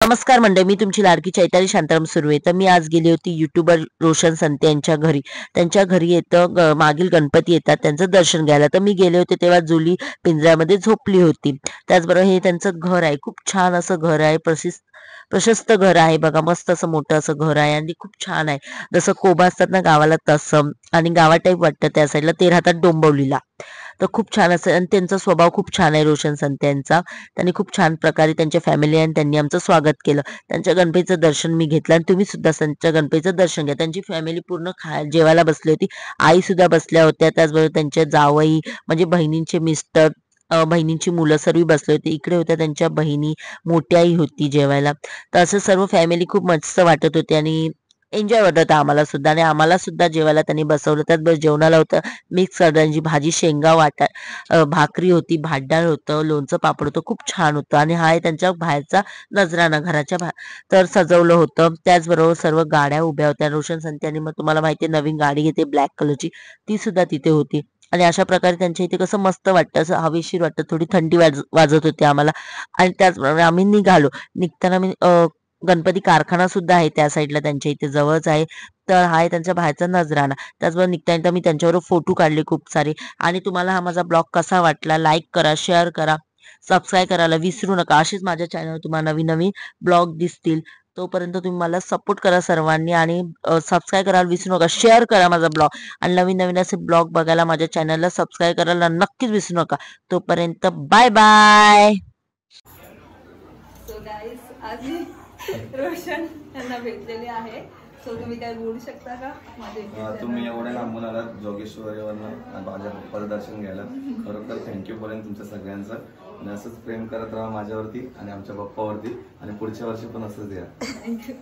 नमस्कार मंडळी, मी तुमची लाडकी चैताली शांताराम सुर्वे. तर मी आज गेली होती युट्यूबर रोशन संते यांच्या घरी. त्यांच्या घरी येतं मागील गणपती येतात त्यांचं दर्शन घ्यायला. तर मी गेले होते तेव्हा जुली पिंजऱ्यामध्ये झोपली होती. त्याचबरोबर हे त्यांचं घर आहे, खूप छान असं घर आहे, प्रशस्त घर आहे बघा. मस्त असं मोठं असं घर आहे आणि खूप छान आहे. जसं कोबा असतात ना गावाला तसं, आणि गावा टाईप वाटतं त्या साईडला. ते राहतात डोंबिवलीला. तर खूप छान असं, आणि त्यांचा स्वभाव खूप छान आहे रोशन संते यांचा. त्यांनी खूप छान प्रकारे त्यांच्या फॅमिली आणि त्यांनी आमचं स्वागत केलं. त्यांच्या गणपतीचं दर्शन मी घेतलं आणि तुम्ही सुद्धा त्यांच्या गणपतीचं दर्शन घ्या. त्यांची फॅमिली पूर्ण जेवायला बसली होती. आई सुद्धा बसल्या होत्या. त्याचबरोबर त्यांच्या जावई म्हणजे बहिणींचे मिस्टर, बहिणींची मुलं सर्व बसले होते. इकडे होत्या त्यांच्या बहिणी, मोठी आई होती जेवायला. तर असं सर्व फॅमिली खूप मस्त वाटत होती आणि एन्जॉय वाटत होता आम्हाला सुद्धा. आणि आम्हाला सुद्धा जेवायला त्यांनी बसवलं. त्यात बस जेवणाला होतं मिक्स कडधान्याची भाजी, शेंगा भाकरी होती, भातडाळ होतं, लोणचं पापड होतं, खूप छान होतं. आणि हा आहे त्यांच्या बाहेरचा नजराणा घराच्या बाहेर तर सजवलं होतं. त्याचबरोबर सर्व गाड्या उभ्या होत्या. रोशन संते आणि मग तुम्हाला माहिती आहे नवीन गाडी घेते ब्लॅक कलरची, ती सुद्धा तिथे होती. आणि अशा प्रकारे त्यांच्या इथे कसं मस्त वाटतं, असं हवेशीर वाटतं. थोडी थंडी वाजत होती आम्हाला. आणि त्याचप्रमाणे आम्ही निघालो. निघताना मी गणपती कारखाना सुद्धा आहे त्या साईडला, त्यांच्या इथे जवळच आहे. तर हा आहे त्यांच्या बाहेरचा नजराणा. त्याचबरोबर निघता मी त्यांच्याबरोबर फोटो काढले खूप सारे. आणि तुम्हाला हा माझा ब्लॉग कसा वाटला, लाईक करा, शेअर करा, सबस्क्राईब करायला विसरू नका. असेच माझ्या चॅनलवर तुम्हाला नवीन नवीन ब्लॉग दिसतील. तोपर्यंत तुम्ही मला सपोर्ट करा सर्वांनी, आणि सबस्क्राईब करायला विसरू नका, शेअर करा माझा ब्लॉग. आणि नवीन नवीन असे ब्लॉग बघायला माझ्या चॅनलला सबस्क्राईब करायला नक्कीच विसरू नका. तोपर्यंत बाय बाय. सो गाईस, आज मी रोशन यांना भेटलेले आहे. सो तुम्ही काय बोलू शकता का माझ्या? तुम्ही एवढ्या लांबून आलात जोगेश्वरीवरनं माझ्या पप्पाचं दर्शन घ्यायला. खरोखर थँक्यू पर्यंत तुमच्या सगळ्यांचं. आणि असंच प्रेम करत राहा माझ्यावरती आणि आमच्या पप्पावरती, आणि पुढच्या वर्षी पण असंच द्या. थँक्यू.